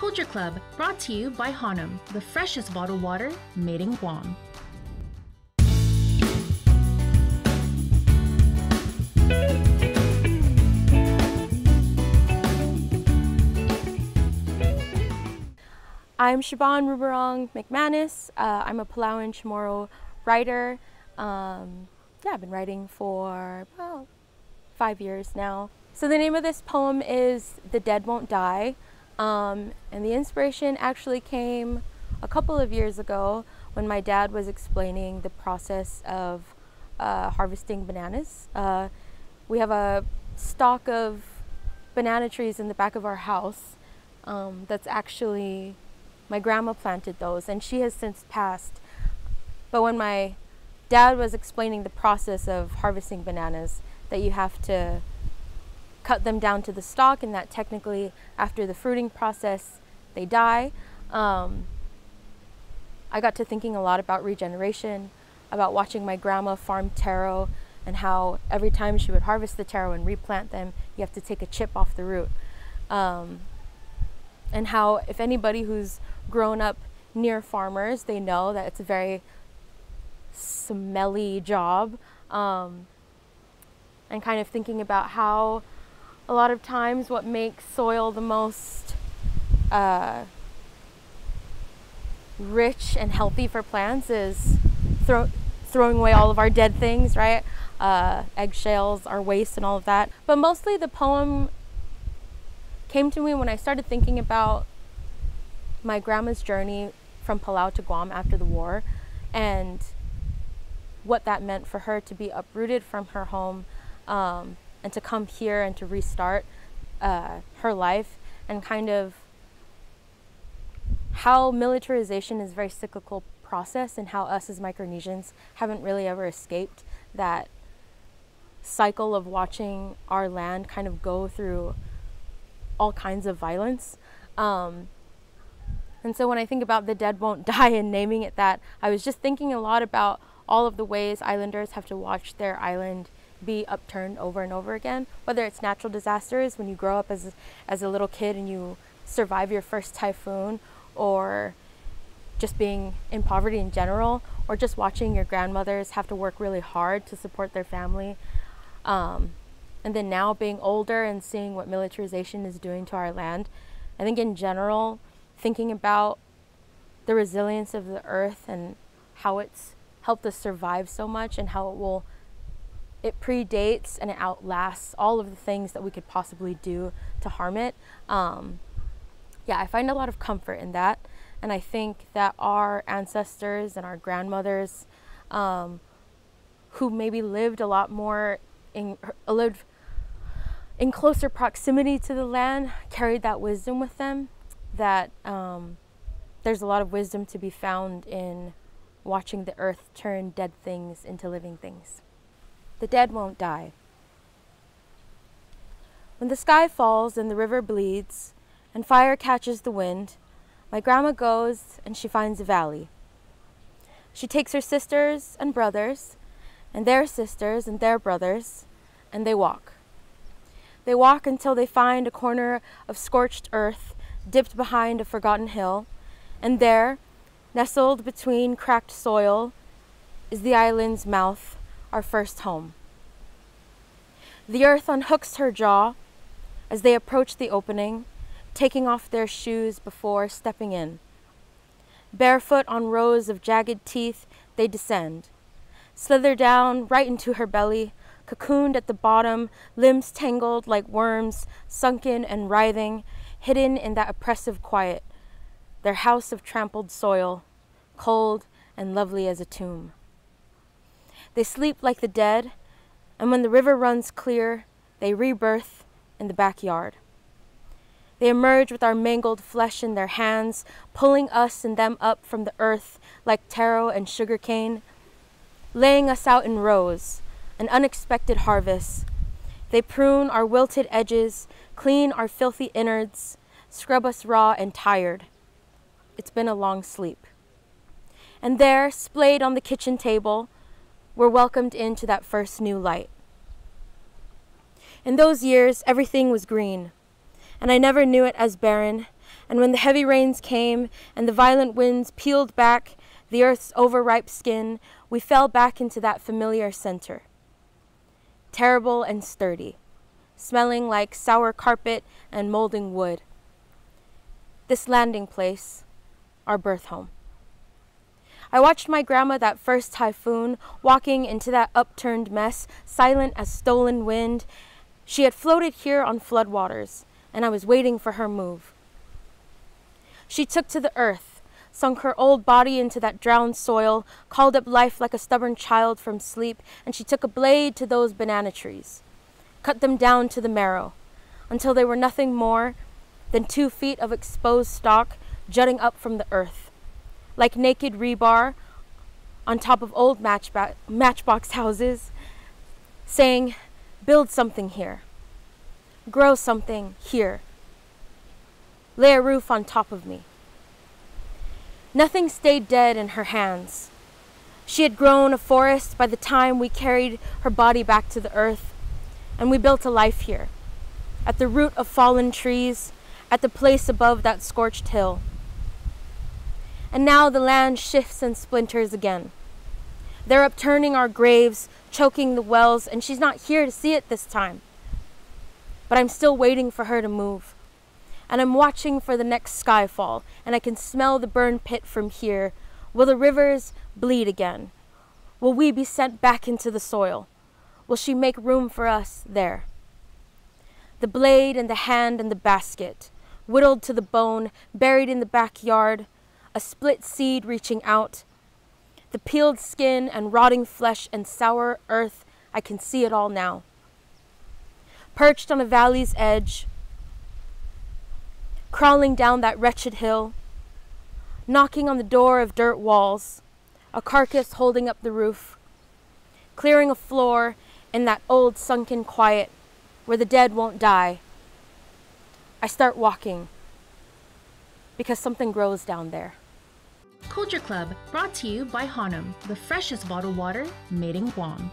Culture Club, brought to you by Hanum, the freshest bottled water made in Guam. I'm Siobhan McManus. I'm a Palauan Chamorro writer. I've been writing for about 5 years now. So the name of this poem is The Dead Won't Die. And the inspiration actually came a couple of years ago when my dad was explaining the process of harvesting bananas. We have a stalk of banana trees in the back of our house that's actually, my grandma planted those and she has since passed. But when my dad was explaining the process of harvesting bananas, that you have to cut them down to the stalk and that technically after the fruiting process they die, I got to thinking a lot about regeneration, about watching my grandma farm taro and how every time she would harvest the taro and replant them, you have to take a chip off the root. And how if anybody who's grown up near farmers, they know that it's a very smelly job. And kind of thinking about how a lot of times what makes soil the most rich and healthy for plants is throwing away all of our dead things, right? Eggshells, our waste and all of that. But mostly the poem came to me when I started thinking about my grandma's journey from Palau to Guam after the war and what that meant for her to be uprooted from her home and to come here and to restart her life, and kind of how militarization is a very cyclical process and how us as Micronesians haven't really ever escaped that cycle of watching our land kind of go through all kinds of violence. And so when I think about The Dead Won't Die and naming it that, I was just thinking a lot about all of the ways islanders have to watch their island be upturned over and over again, whether it's natural disasters when you grow up as a little kid and you survive your first typhoon, or just being in poverty in general, or just watching your grandmothers have to work really hard to support their family. And then now being older and seeing what militarization is doing to our land. I think in general, thinking about the resilience of the earth and how it's helped us survive so much and how it predates and it outlasts all of the things that we could possibly do to harm it. I find a lot of comfort in that. And I think that our ancestors and our grandmothers who maybe lived a lot more lived in closer proximity to the land carried that wisdom with them, that there's a lot of wisdom to be found in watching the earth turn dead things into living things. The dead won't die. When the sky falls and the river bleeds and fire catches the wind, my grandma goes and she finds a valley. She takes her sisters and brothers and their sisters and their brothers, and they walk. They walk until they find a corner of scorched earth dipped behind a forgotten hill, and there, nestled between cracked soil, is the island's mouth, our first home. The earth unhooks her jaw as they approach the opening, taking off their shoes before stepping in. Barefoot on rows of jagged teeth, they descend, slither down right into her belly, cocooned at the bottom, limbs tangled like worms, sunken and writhing, hidden in that oppressive quiet, their house of trampled soil, cold and lovely as a tomb. They sleep like the dead, and when the river runs clear, they rebirth in the backyard. They emerge with our mangled flesh in their hands, pulling us and them up from the earth like taro and sugarcane, laying us out in rows, an unexpected harvest. They prune our wilted edges, clean our filthy innards, scrub us raw and tired. It's been a long sleep. And there, splayed on the kitchen table, we're welcomed into that first new light. In those years, everything was green, and I never knew it as barren, And when the heavy rains came and the violent winds peeled back the earth's overripe skin, we fell back into that familiar center. Terrible and sturdy, smelling like sour carpet and molding wood. This landing place, our birth home. I watched my grandma that first typhoon, walking into that upturned mess, silent as stolen wind. She had floated here on floodwaters, and I was waiting for her move. She took to the earth, sunk her old body into that drowned soil, called up life like a stubborn child from sleep, and she took a blade to those banana trees, cut them down to the marrow, until they were nothing more than 2 feet of exposed stalk jutting up from the earth, like naked rebar on top of old matchbox houses, saying, build something here, grow something here, lay a roof on top of me. Nothing stayed dead in her hands. She had grown a forest by the time we carried her body back to the earth, and we built a life here, at the root of fallen trees, at the place above that scorched hill. And now the land shifts and splinters again. They're upturning our graves, choking the wells, and she's not here to see it this time. But I'm still waiting for her to move. And I'm watching for the next skyfall, and I can smell the burn pit from here. Will the rivers bleed again? Will we be sent back into the soil? Will she make room for us there? The blade and the hand and the basket, whittled to the bone, buried in the backyard, a split seed reaching out, the peeled skin and rotting flesh and sour earth, I can see it all now. Perched on a valley's edge, crawling down that wretched hill, knocking on the door of dirt walls, a carcass holding up the roof, clearing a floor in that old sunken quiet where the dead won't die. I start walking because something grows down there. Culture Club, brought to you by Hanum, the freshest bottled water made in Guam.